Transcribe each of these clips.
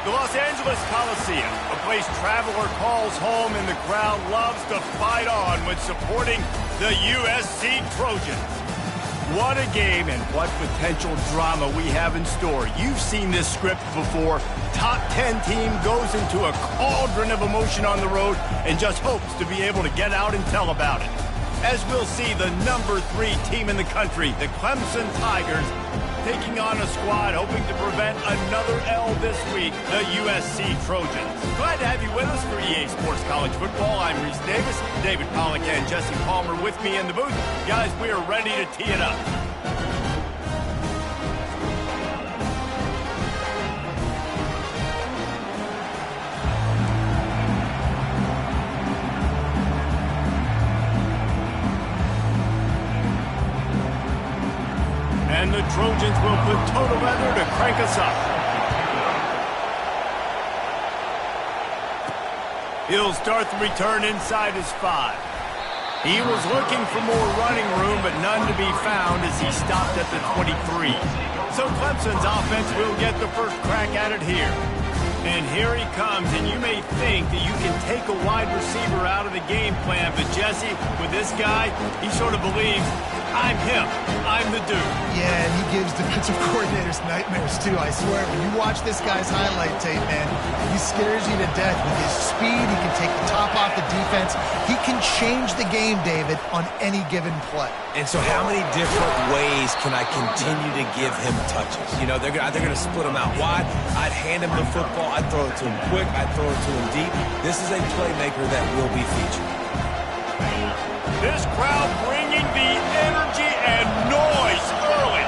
The Los Angeles Coliseum, a place traveler calls home and the crowd loves to fight on when supporting the USC Trojans. What a game and what potential drama we have in store. You've seen this script before. Top 10 team goes into a cauldron of emotion on the road and just hopes to be able to get out and tell about it. As we'll see the number 3 team in the country, the Clemson Tigers, taking on a squad hoping to prevent another L this week, the USC Trojans. Glad to have you with us for EA Sports College Football. I'm Reese Davis, David Pollack and Jesse Palmer with me in the booth. Guys, we are ready to tee it up. And the Trojans will put total leather to crank us up. He'll start the return inside his 5. He was looking for more running room, but none to be found as he stopped at the 23. So Clemson's offense will get the first crack at it here. And here he comes, and you may think that you can take a wide receiver out of the game plan, but Jesse, with this guy, he sort of believes, I'm him, I'm the dude. Yeah, and he gives defensive coordinators nightmares, too, I swear. When you watch this guy's highlight tape, man, he scares you to death. With his speed, he can take the top off the defense. He can change the game, David, on any given play. And so how many different ways can I continue to give him touches? You know, they're going to split him out wide. I'd hand him the football. I'd throw it to him quick. I'd throw it to him deep. This is a playmaker that will be featured. This crowd bringing the energy and noise early.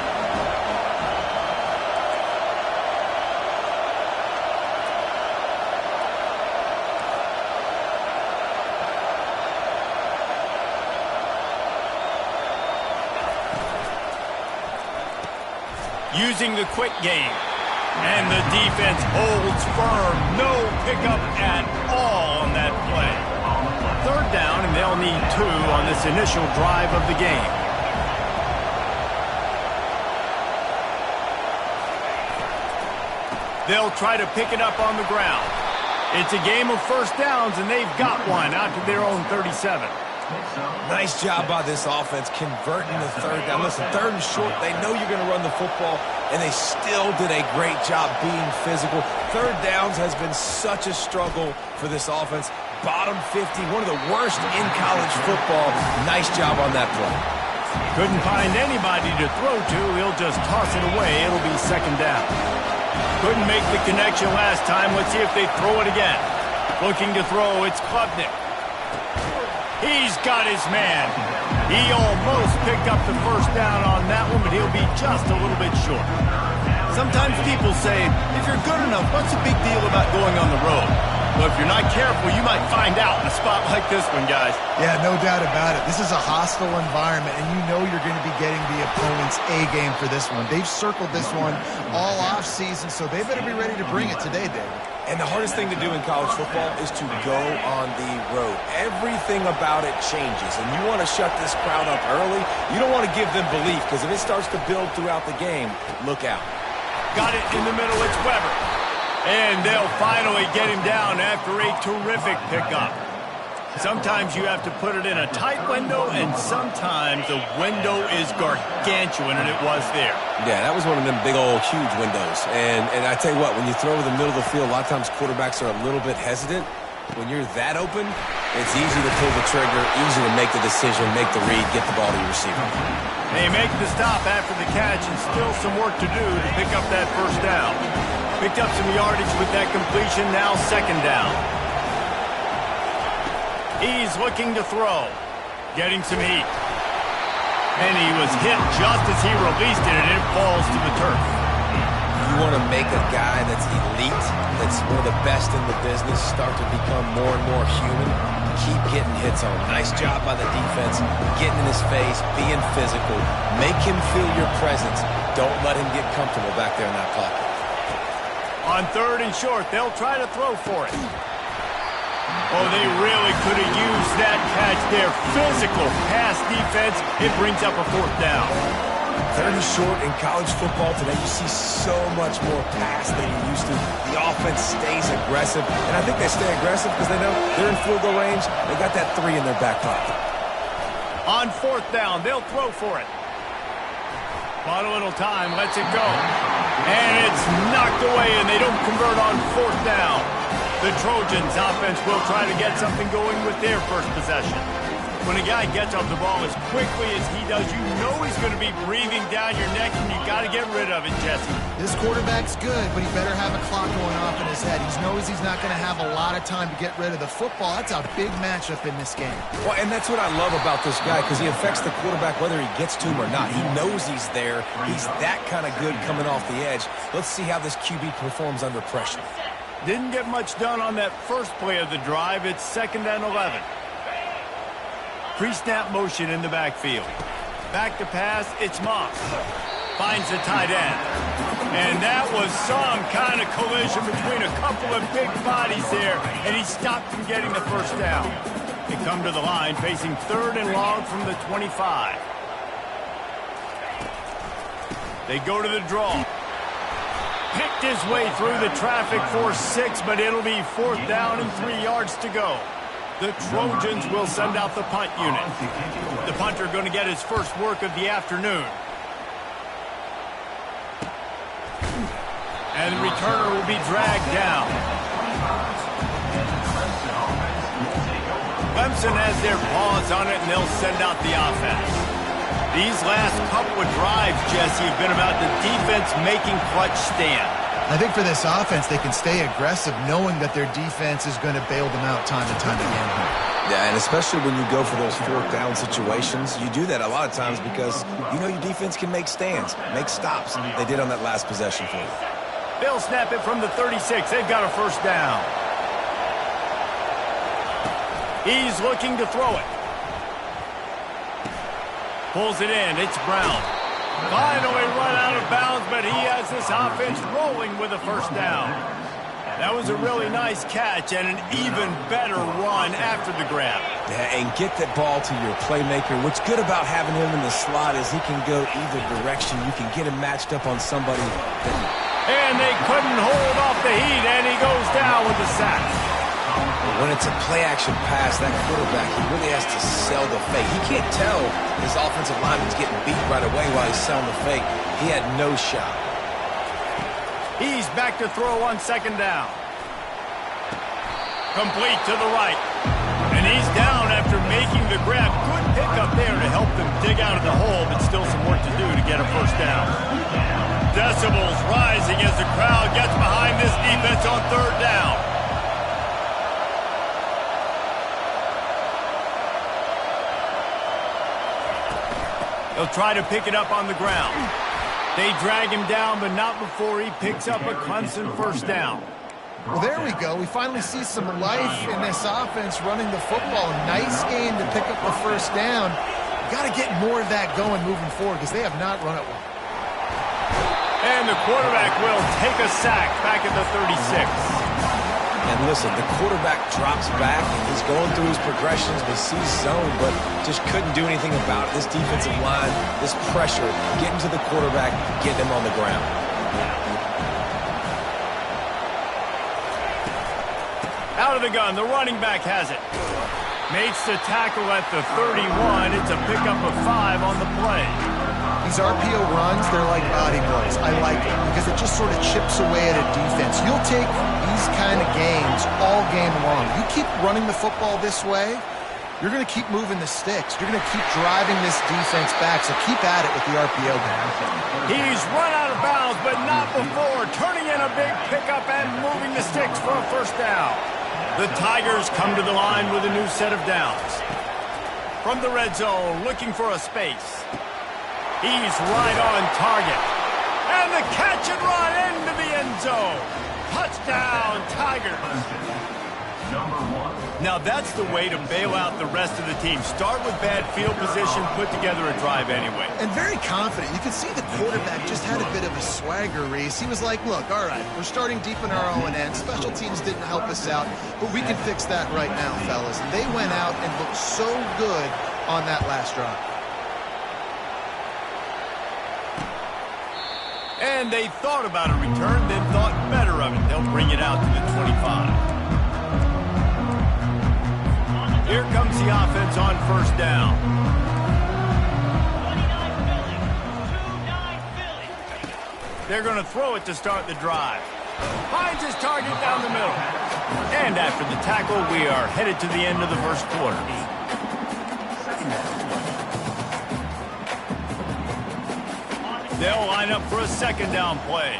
Using the quick game. And the defense holds firm. No pickup at all on that play. Third down, and they'll need 2 on this initial drive of the game. They'll try to pick it up on the ground. It's a game of first downs, and they've got one out to their own 37. Nice job by this offense converting the third down. Listen, 3rd and short, they know you're going to run the football, and they still did a great job being physical. 3rd downs has been such a struggle for this offense. Bottom 50, one of the worst in college football. Nice job on that play. Couldn't find anybody to throw to. He'll just toss it away. It'll be 2nd down. Couldn't make the connection last time. Let's see if they throw it again. Looking to throw, it's Klubnik. He's got his man. He almost picked up the first down on that one, but he'll be just a little bit short. Sometimes people say, if you're good enough, what's the big deal about going on the road? Well, if you're not careful, you might find out in a spot like this one, guys. Yeah, no doubt about it. This is a hostile environment, and you know you're going to be getting the opponent's A game for this one. They've circled this one all offseason, so they better be ready to bring it today, David. And the hardest thing to do in college football is to go on the road. Everything about it changes, and you want to shut this crowd up early. You don't want to give them belief, because if it starts to build throughout the game, look out. Got it in the middle, it's Weber. And they'll finally get him down after a terrific pickup. Sometimes you have to put it in a tight window, and sometimes the window is gargantuan, and it was there. Yeah, that was one of them big old huge windows. And I tell you what, when you throw over the middle of the field, a lot of times quarterbacks are a little bit hesitant. When you're that open, it's easy to pull the trigger, easy to make the decision, make the read, get the ball to your receiver. They make the stop after the catch, and still some work to do to pick up that first down. Picked up some yardage with that completion, now 2nd down. He's looking to throw, getting some heat. And he was hit just as he released it, and it falls to the turf. You want to make a guy that's elite, that's one of the best in the business, start to become more and more human. Keep getting hits on him. Nice job by the defense, getting in his face, being physical. Make him feel your presence. Don't let him get comfortable back there in that pocket. On 3rd and short, they'll try to throw for it. Oh, they really could have used that catch there. Physical pass defense. It brings up a 4th down. Third and short in college football today, you see so much more pass than you used to. The offense stays aggressive, and I think they stay aggressive because they know they're in field goal range. They got that 3 in their back pocket. On 4th down, they'll throw for it. Bought a little time, lets it go. And it's knocked away, and they don't convert on 4th down. The Trojans offense will try to get something going with their first possession. When a guy gets off the ball as quickly as he does, you know he's going to be breathing down your neck, and you got to get rid of it, Jesse. This quarterback's good, but he better have a clock going off in his head. He knows he's not going to have a lot of time to get rid of the football. That's a big matchup in this game. Well, and that's what I love about this guy, because he affects the quarterback whether he gets to him or not. He knows he's there. He's that kind of good coming off the edge. Let's see how this QB performs under pressure. Didn't get much done on that first play of the drive. It's 2nd and 11. Pre-snap motion in the backfield. Back to pass, it's Moss. Finds the tight end. And that was some kind of collision between a couple of big bodies there, and he stopped from getting the first down. They come to the line facing 3rd and long from the 25. They go to the draw. Picked his way through the traffic for 6, but it'll be 4th down and 3 yards to go. The Trojans will send out the punt unit. The punter going to get his first work of the afternoon. And the returner will be dragged down. Clemson has their paws on it, and they'll send out the offense. These last couple of drives, Jesse, have been about the defense making clutch stand. I think for this offense, they can stay aggressive knowing that their defense is going to bail them out time and time again. Yeah, and especially when you go for those 4th down situations, you do that a lot of times because you know your defense can make stands, make stops. They did on that last possession for you. They'll snap it from the 36. They've got a first down. He's looking to throw it. Pulls it in. It's Brown. Finally run out of bounds, but he has this offense rolling with a first down. That was a really nice catch and an even better run after the grab. Yeah, and get that ball to your playmaker. What's good about having him in the slot is he can go either direction. You can get him matched up on somebody. And they couldn't hold off the heat, and he goes down with the sack. When it's a play-action pass, that quarterback, he really has to sell the fake. He can't tell his offensive lineman's getting beat right away while he's selling the fake. He had no shot. He's back to throw on 2nd down. Complete to the right. And he's down after making the grab. Good pickup there to help them dig out of the hole, but still some work to do to get a first down. Decibels rising as the crowd gets behind this defense on 3rd down. They'll try to pick it up on the ground. They drag him down, but not before he picks up a Clemson first down. Well, there we go. We finally see some life in this offense running the football. Nice game to pick up the first down. Got to get more of that going moving forward because they have not run it well. And the quarterback will take a sack back at the 36. And listen, the quarterback drops back, and he's going through his progressions, he sees zone, but just couldn't do anything about it. This defensive line, this pressure, getting to the quarterback, getting him on the ground. Out of the gun, the running back has it. Makes the tackle at the 31. It's a pickup of 5 on the play. These RPO runs, they're like body blows. I like it because it just sort of chips away at a defense. You'll take these kind of games all game long. You keep running the football this way, you're going to keep moving the sticks. You're going to keep driving this defense back, so keep at it with the RPO game. He's run out of bounds, but not before. Turning in a big pickup and moving the sticks for a first down. The Tigers come to the line with a new set of downs. From the red zone, looking for a space. He's right on target. And the catch and run into the end zone. Touchdown, Tigers. Now that's the way to bail out the rest of the team. Start with bad field position, put together a drive anyway. And very confident. You can see the quarterback just had a bit of a swagger, Reese. He was like, look, all right, we're starting deep in our own end. Special teams didn't help us out, but we can fix that right now, fellas. And they went out and looked so good on that last drive. And they thought about a return, then thought better of it. They'll bring it out to the 25. Here comes the offense on first down. They're going to throw it to start the drive. Finds his target down the middle. And after the tackle, we are headed to the end of the first quarter. They'll line up for a second down play.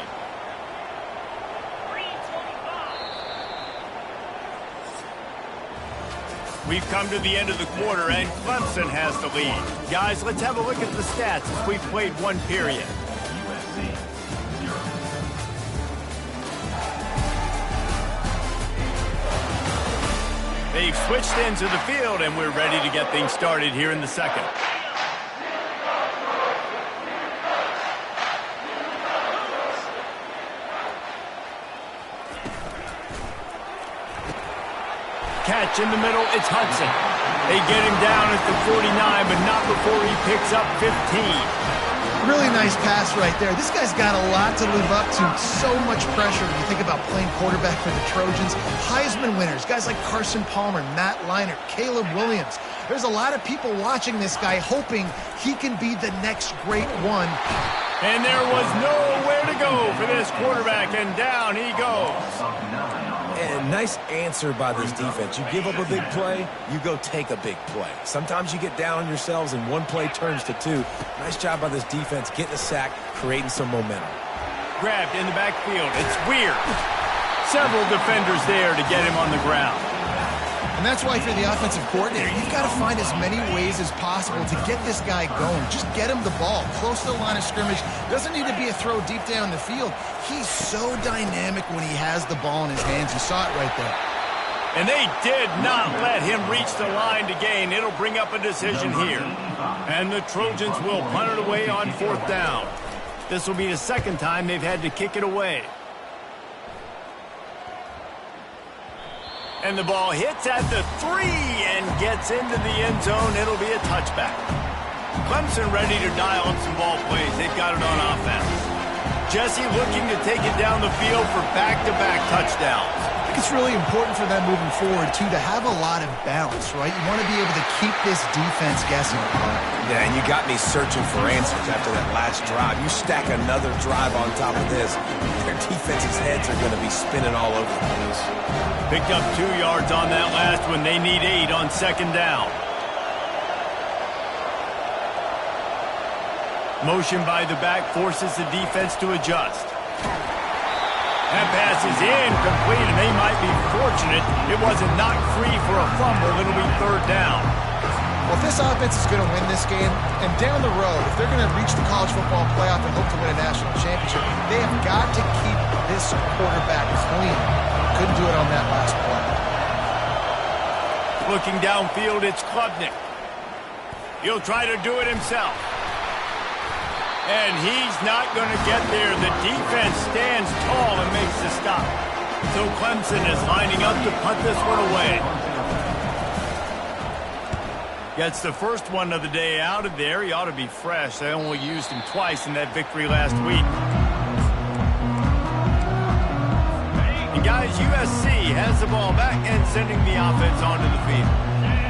We've come to the end of the quarter, and Clemson has the lead. Guys, let's have a look at the stats as we've played one period. They've switched into the field, and we're ready to get things started here in the second. Catch in the middle, it's Hudson. They get him down at the 49, but not before he picks up 15. Really nice pass right there. This guy's got a lot to live up to. So much pressure when you think about playing quarterback for the Trojans. Heisman winners, guys like Carson Palmer, Matt Leinart, Caleb Williams. There's a lot of people watching this guy hoping he can be the next great one. And there was nowhere to go for this quarterback, and down he goes. And nice answer by this defense. You give up a big play, you go take a big play. Sometimes you get down on yourselves and one play turns to two. Nice job by this defense getting a sack, creating some momentum. Grabbed in the backfield. It's Weir. Several defenders there to get him on the ground. And that's why, if you're the offensive coordinator, you've got to find as many ways as possible to get this guy going. Just get him the ball close to the line of scrimmage. Doesn't need to be a throw deep down the field. He's so dynamic when he has the ball in his hands. You saw it right there. And they did not let him reach the line to gain. It'll bring up a decision here. And the Trojans will punt it away on fourth down. This will be the second time they've had to kick it away. And the ball hits at the 3 and gets into the end zone. It'll be a touchback. Clemson ready to dial up some ball plays. They've got it on offense. Jesse looking to take it down the field for back-to-back touchdowns. I think it's really important for them moving forward, too, to have a lot of balance, right? You want to be able to keep this defense guessing. Yeah, and you got me searching for answers after that last drive. You stack another drive on top of this, their defense's heads are going to be spinning all over the place. Picked up 2 yards on that last one. They need 8 on second down. Motion by the back forces the defense to adjust. That pass is incomplete, and they might be fortunate it wasn't knocked free for a fumble. It'll be third down. Well, if this offense is going to win this game, and down the road, if they're going to reach the college football playoff and hope to win a national championship, they have got to keep this quarterback clean. Couldn't do it on that last play. Looking downfield, it's Klubnik. He'll try to do it himself. And he's not going to get there. The defense stands tall and makes the stop. So Clemson is lining up to punt this one away. Gets the first one of the day out of there. He ought to be fresh. They only used him twice in that victory last week. And guys, USC has the ball back and sending the offense onto the field.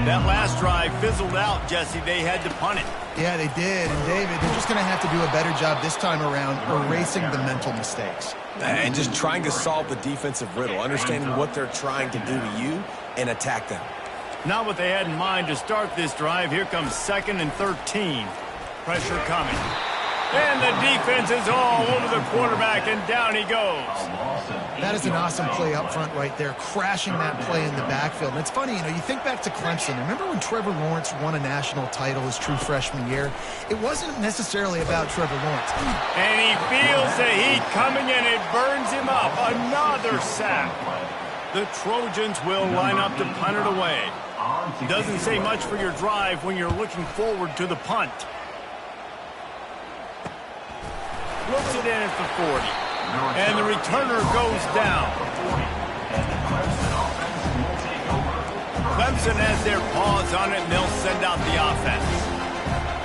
That last drive fizzled out, Jesse. They had to punt it. Yeah, they did. And, David, they're just going to have to do a better job this time around erasing the mental mistakes. And just trying to solve the defensive riddle, understanding what they're trying to do to you and attack them. Not what they had in mind to start this drive. Here comes 2nd and 13. Pressure coming. And the defense is all over the quarterback, and down he goes. That is an awesome play up front right there, crashing that play in the backfield. And it's funny, you think back to Clemson. Remember when Trevor Lawrence won a national title his true freshman year? It wasn't necessarily about Trevor Lawrence. And he feels the heat coming, and it burns him up. Another sack. The Trojans will line up to punt it away. Doesn't say much for your drive when you're looking forward to the punt. Looks it in at the 40. And the returner goes down. Clemson has their paws on it, and they'll send out the offense.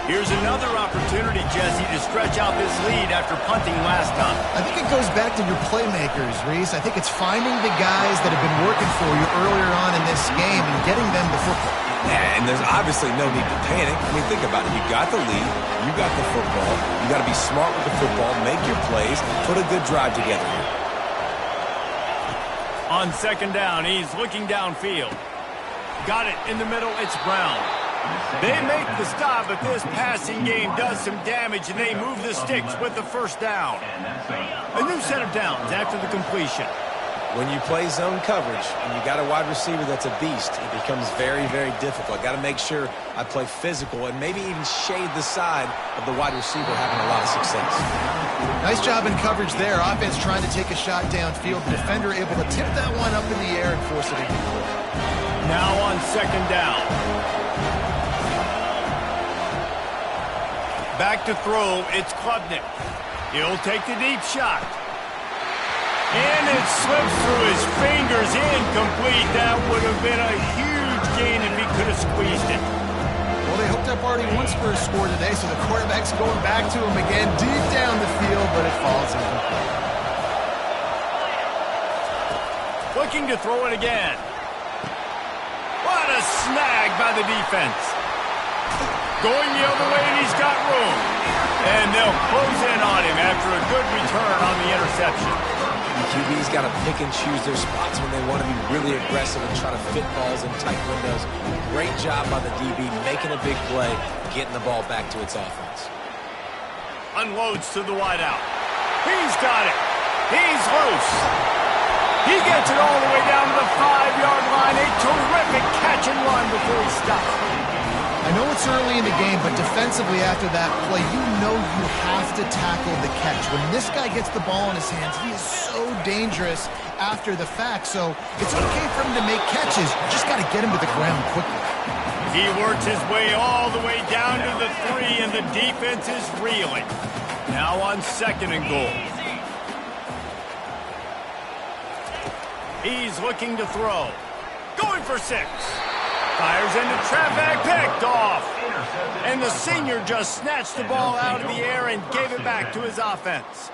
Here's another opportunity, Jesse, to stretch out this lead after punting last time. I think it goes back to your playmakers, Reese. I think it's finding the guys that have been working for you earlier on in this game and getting them the football. Yeah, and there's obviously no need to panic. I mean, think about it. You got the lead. You got the football. You got to be smart with the football, make your plays, put a good drive together here. On second down, he's looking downfield. Got it in the middle. It's Brown. They make the stop, but this passing game does some damage, and they move the sticks with the first down. A new set of downs after the completion. When you play zone coverage and you got a wide receiver that's a beast, it becomes very, very difficult. Got to make sure I play physical and maybe even shade the side of the wide receiver having a lot of success. Nice job in coverage there. Offense trying to take a shot downfield. Defender able to tip that one up in the air and force it incomplete. Now on second down. Back to throw, it's Klubnik. He'll take the deep shot. And it slips through his fingers, incomplete. That would have been a huge gain if he could have squeezed it. Well, they hooked up already once for a score today, so the quarterback's going back to him again deep down the field, but it falls incomplete. Looking to throw it again. What a snag by the defense. Going the other way, and he's got room. And they'll close in on him after a good return on the interception. The QB's got to pick and choose their spots when they want to be really aggressive and try to fit balls in tight windows. Great job by the DB making a big play, getting the ball back to its offense. Unloads to the wideout. He's got it. He's loose. He gets it all the way down to the 5-yard line. A terrific catch and run before he stops. I know it's early in the game, but defensively after that play, you know you have to tackle the catch. When this guy gets the ball in his hands, he is so dangerous after the fact. So it's okay for him to make catches. You just got to get him to the ground quickly. He works his way all the way down to the 3, and the defense is reeling. Now on second and goal. He's looking to throw. Going for 6. Fires into traffic, picked off. And the senior just snatched the ball out of the air and gave it back to his offense.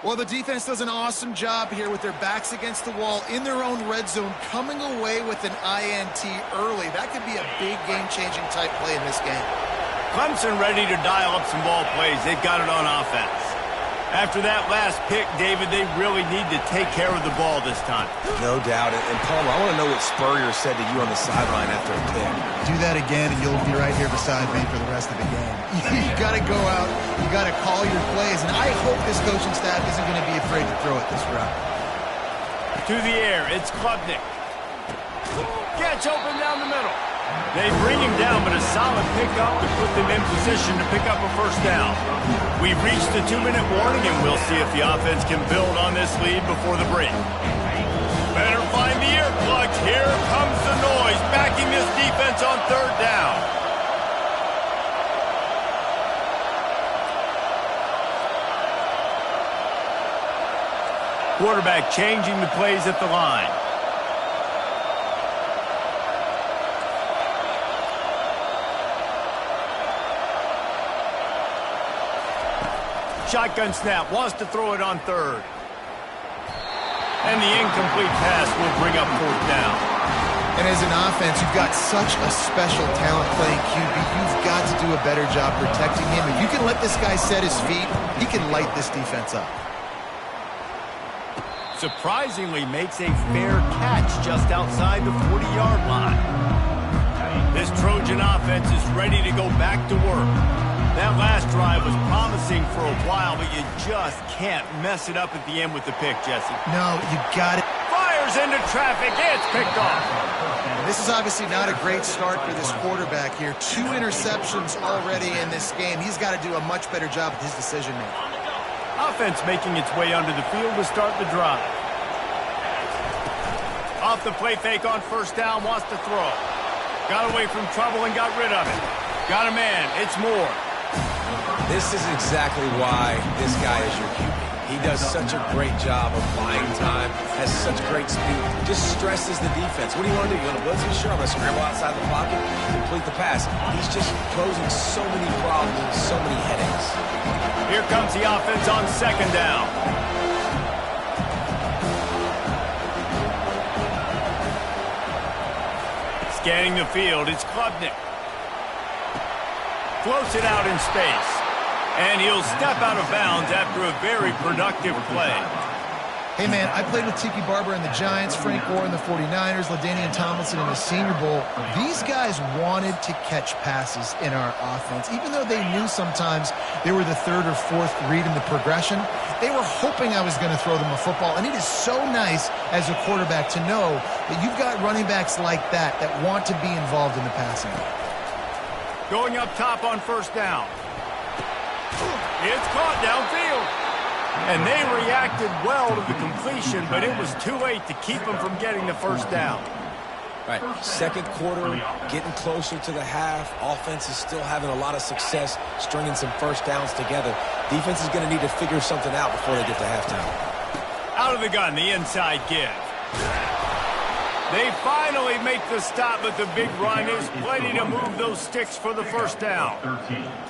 Well, the defense does an awesome job here with their backs against the wall in their own red zone, coming away with an INT early. That could be a big game-changing type play in this game. Clemson ready to dial up some ball plays. They've got it on offense. After that last pick, David, they really need to take care of the ball this time. No doubt. And Palmer, I want to know what Spurrier said to you on the sideline after a pick. Do that again, and you'll be right here beside me for the rest of the game. You got to go out. You got to call your plays. And I hope this coaching staff isn't going to be afraid to throw it this route. To the air, it's Klubnik. Gets open down the middle. They bring him down, but a solid pickup to put them in position to pick up a first down. We've reached the 2-minute warning, and we'll see if the offense can build on this lead before the break. Better find the earplugs. Here comes the noise, backing this defense on third down. Quarterback changing the plays at the line. Shotgun snap, wants to throw it on third. And the incomplete pass will bring up fourth down. And as an offense, you've got such a special talent playing QB. You've got to do a better job protecting him. If you can let this guy set his feet, he can light this defense up. Surprisingly makes a fair catch just outside the 40-yard line. This Trojan offense is ready to go back to work. That last drive was promising for a while, but you just can't mess it up at the end with the pick, Jesse. No, you got it. Fires into traffic. It's picked off. This is obviously not a great start for this quarterback here. 2 interceptions already in this game. He's got to do a much better job with his decision-making. Offense making its way onto the field to start the drive. Off the play fake on first down, wants to throw. Got away from trouble and got rid of it. Got a man. It's Moore. This is exactly why this guy is your QB. He does such a great job of buying time, has such great speed, just stresses the defense. What do you want to do? You want to blitz him? Sure, I'm going to scramble outside the pocket, complete the pass. He's just posing so many problems and so many headaches. Here comes the offense on second down. Scanning the field, it's Klubnik. Floats it out in space. And he'll step out of bounds after a very productive play. Hey, man, I played with Tiki Barber in the Giants, Frank Gore in the 49ers, LaDainian Tomlinson in the Senior Bowl. These guys wanted to catch passes in our offense. Even though they knew sometimes they were the third or fourth read in the progression, they were hoping I was going to throw them a football. And it is so nice as a quarterback to know that you've got running backs like that that want to be involved in the passing game. Going up top on first down. It's caught downfield. And they reacted well to the completion, but it was too late to keep them from getting the first down. Right, second quarter, getting closer to the half. Offense is still having a lot of success stringing some first downs together. Defense is going to need to figure something out before they get to halftime. Out of the gun, the inside give. They finally make the stop, but the big run is plenty to move those sticks for the first down.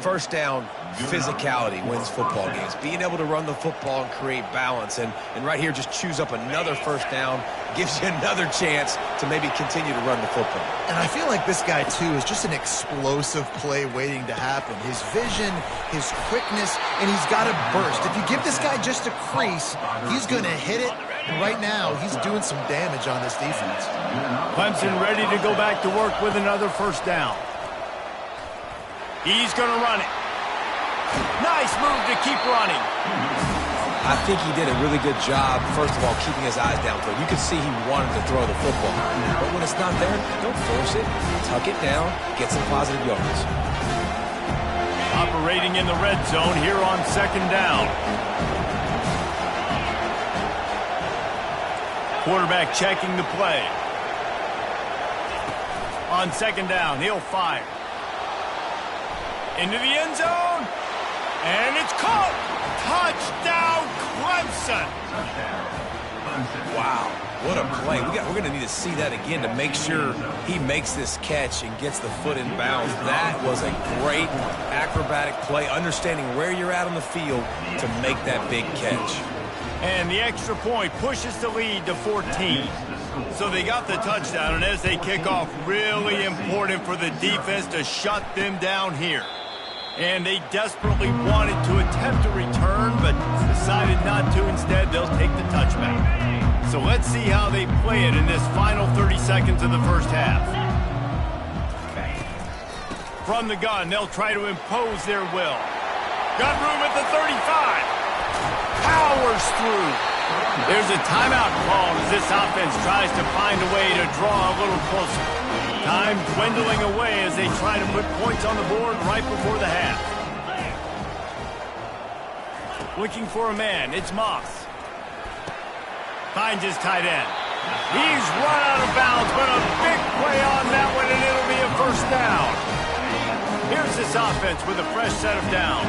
First down, physicality wins football games. Being able to run the football and create balance. And right here, just choose up another first down, gives you another chance to maybe continue to run the football. And I feel like this guy, too, is just an explosive play waiting to happen. His vision, his quickness, and he's got a burst. If you give this guy just a crease, he's going to hit it. And right now, he's doing some damage on this defense. Clemson ready to go back to work with another first down. He's going to run it. Nice move to keep running. I think he did a really good job, first of all, keeping his eyes downfield. You could see he wanted to throw the football. But when it's not there, don't force it. Tuck it down, get some positive yards. Operating in the red zone here on second down. Quarterback checking the play. On second down, he'll fire. Into the end zone. And it's caught. Touchdown, Clemson. Wow, what a play. We're going to need to see that again to make sure he makes this catch and gets the foot in bounds. That was a great acrobatic play, understanding where you're at on the field to make that big catch. And the extra point pushes the lead to 14. So they got the touchdown, and as they kick off, really important for the defense to shut them down here. And they desperately wanted to attempt a return, but decided not to. Instead, they'll take the touchback. So let's see how they play it in this final 30 seconds of the first half. From the gun, they'll try to impose their will. Got room at the 35. Powers through. There's a timeout called as this offense tries to find a way to draw a little closer. Time dwindling away as they try to put points on the board right before the half. Looking for a man, it's Moss. Finds his tight end. He's run out of bounds, but a big play on that one, and it'll be a first down. Here's this offense with a fresh set of downs.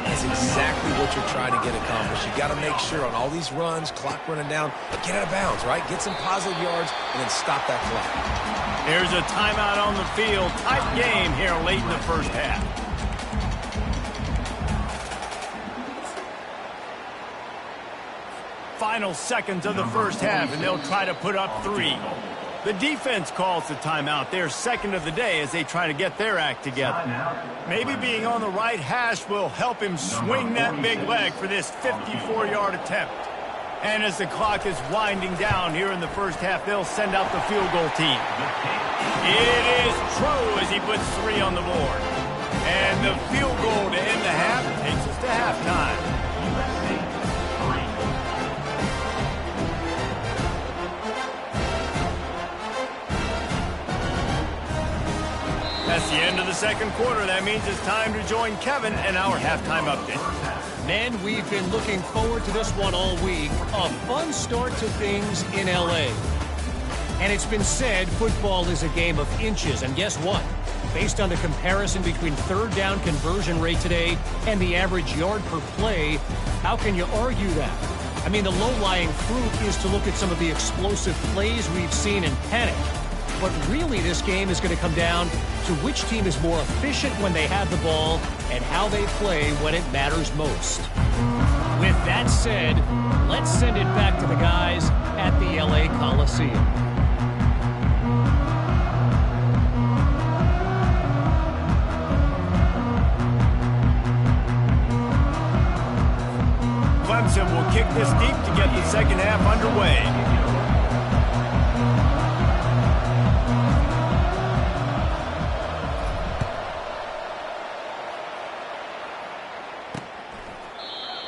That's exactly what you're trying to get accomplished. You got to make sure on all these runs, clock running down, get out of bounds, right? Get some positive yards and then stop that clock. Here's a timeout on the field. Tight game here late in the first half. Final seconds of the first half, and they'll try to put up 3. The defense calls the timeout, their second of the day, as they try to get their act together. Maybe being on the right hash will help him swing that big leg for this 54-yard attempt. And as the clock is winding down here in the first half, they'll send out the field goal team. It is true as he puts 3 on the board. And the field goal to end the half takes us to halftime. That's the end of the second quarter. That means it's time to join Kevin and our halftime update. Men, we've been looking forward to this one all week. A fun start to things in L.A. And it's been said football is a game of inches. And guess what? Based on the comparison between third down conversion rate today and the average yard per play, how can you argue that? I mean, the low-lying fruit is to look at some of the explosive plays we've seen and panic. But really, this game is going to come down to which team is more efficient when they have the ball and how they play when it matters most. With that said, let's send it back to the guys at the LA Coliseum. Clemson will kick this deep to get the second half underway.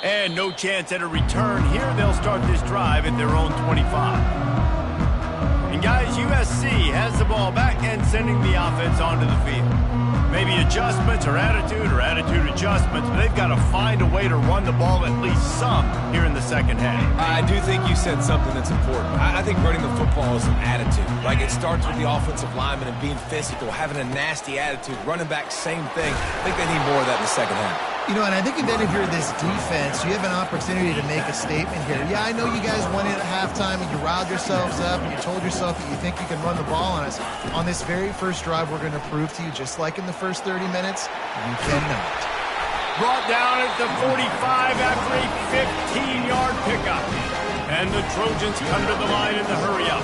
And no chance at a return here. They'll start this drive at their own 25. And guys, USC has the ball back and sending the offense onto the field. Maybe adjustments or attitude adjustments, but they've got to find a way to run the ball at least some here in the second half. I do think you said something that's important. I think running the football is an attitude. Like, it starts with the offensive lineman and being physical, having a nasty attitude. Running back, same thing. I think they need more of that in the second half. You know, and I think then if you're this defense, you have an opportunity to make a statement here. Yeah, I know you guys went in at halftime and you riled yourselves up and you told yourself that you think you can run the ball on us. On this very first drive, we're going to prove to you, just like in the first 30 minutes, you cannot. Brought down at the 45 after a 15-yard pickup. And the Trojans come to the line in the hurry-up.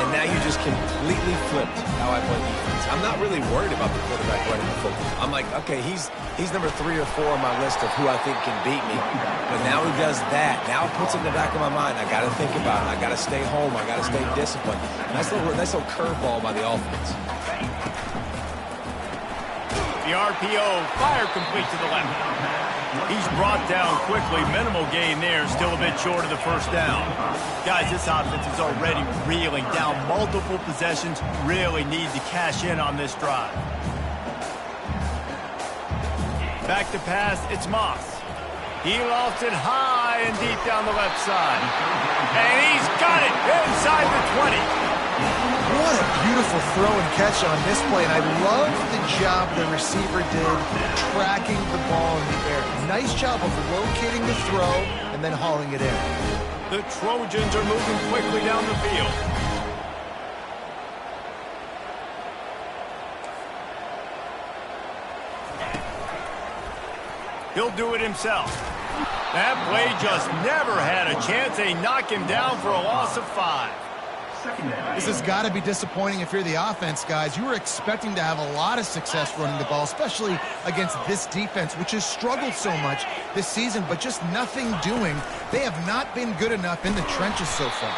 And now you just completely flipped how I play defense. I'm not really worried about the quarterback running the football. I'm like, okay, he's number 3 or 4 on my list of who I think can beat me. But now he does that. Now it puts it in the back of my mind. I got to think about it. I got to stay home. I got to stay disciplined. Nice little curveball by the offense. The RPO, fire complete to the left. He's brought down quickly. Minimal gain there. Still a bit short of the first down. Guys, this offense is already reeling down multiple possessions. Really need to cash in on this drive. Back to pass. It's Moss. He lofts it high and deep down the left side. And he's got it inside the 20. What a beautiful throw and catch on this play, and I love the job the receiver did tracking the ball in the air. Nice job of locating the throw and then hauling it in. The Trojans are moving quickly down the field. He'll do it himself. That play just never had a chance. They knock him down for a loss of 5. This has got to be disappointing if you're the offense, guys. You were expecting to have a lot of success running the ball, especially against this defense, which has struggled so much this season, but just nothing doing. They have not been good enough in the trenches so far.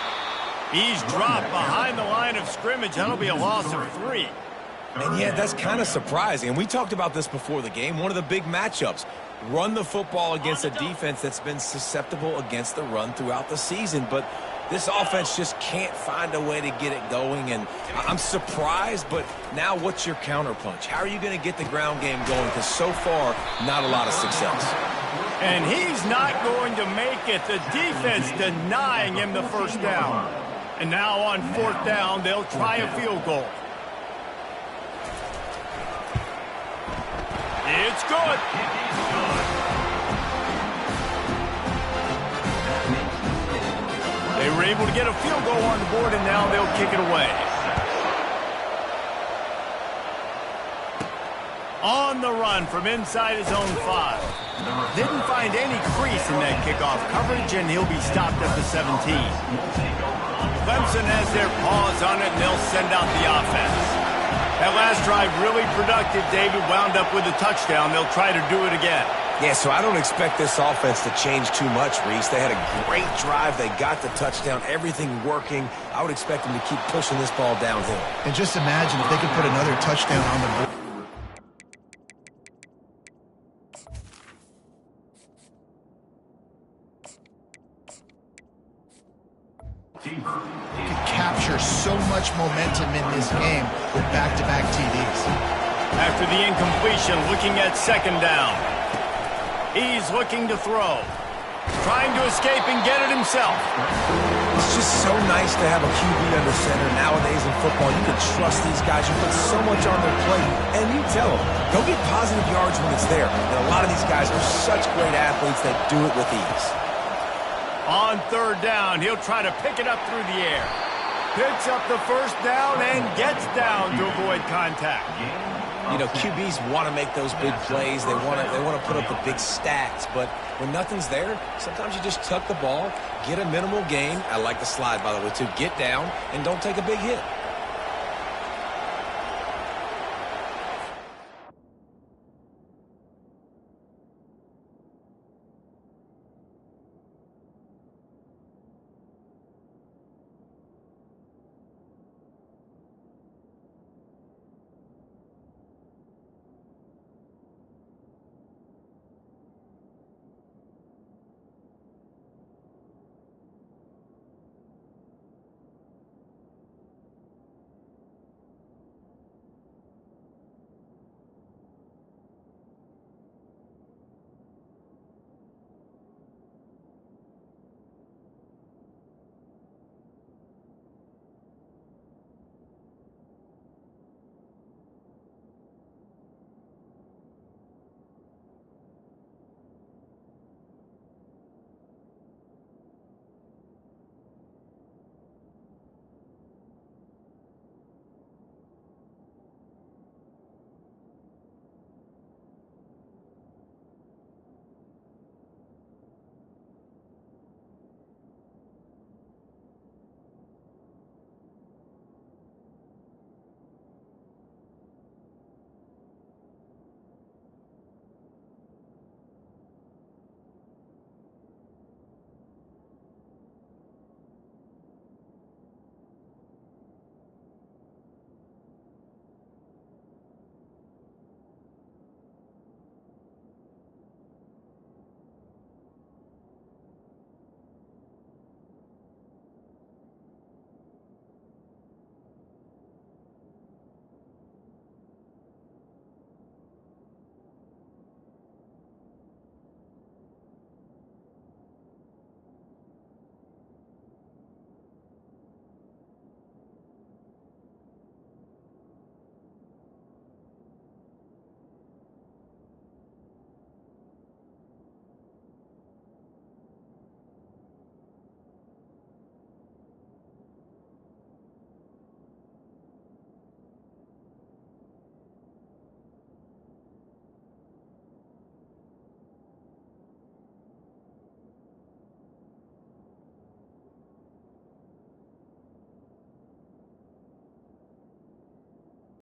He's dropped behind the line of scrimmage. That'll be a loss of 3. And yeah, that's kind of surprising. And we talked about this before the game. One of the big matchups. Run the football against a defense that's been susceptible against the run throughout the season. But this offense just can't find a way to get it going. And I'm surprised, but now what's your counterpunch? How are you going to get the ground game going? Because so far, not a lot of success. And he's not going to make it. The defense denying him the first down. And now on 4th down, they'll try a field goal. It's good. They were able to get a field goal on the board, and now they'll kick it away. On the run from inside his own 5. Didn't find any crease in that kickoff coverage, and he'll be stopped at the 17. Clemson has their paws on it, and they'll send out the offense. That last drive really productive. David wound up with a touchdown. They'll try to do it again. Yeah, so I don't expect this offense to change too much, Reese. They had a great drive. They got the touchdown. Everything working. I would expect them to keep pushing this ball downhill. And just imagine if they could put another touchdown on the board. Could capture so much momentum in this game with back-to-back TDs. After the incompletion, looking at 2nd down. He's looking to throw. Trying to escape and get it himself. It's just so nice to have a QB under center. Nowadays in football, you can trust these guys. You put so much on their plate, and you tell them, go get positive yards when it's there. And a lot of these guys are such great athletes that do it with ease. On third down, he'll try to pick it up through the air. Picks up the first down and gets down to avoid contact. You know, QBs want to make those big plays. They want to put up the big stats. But when nothing's there, sometimes you just tuck the ball, get a minimal gain. I like the slide, by the way, too. Get down and don't take a big hit.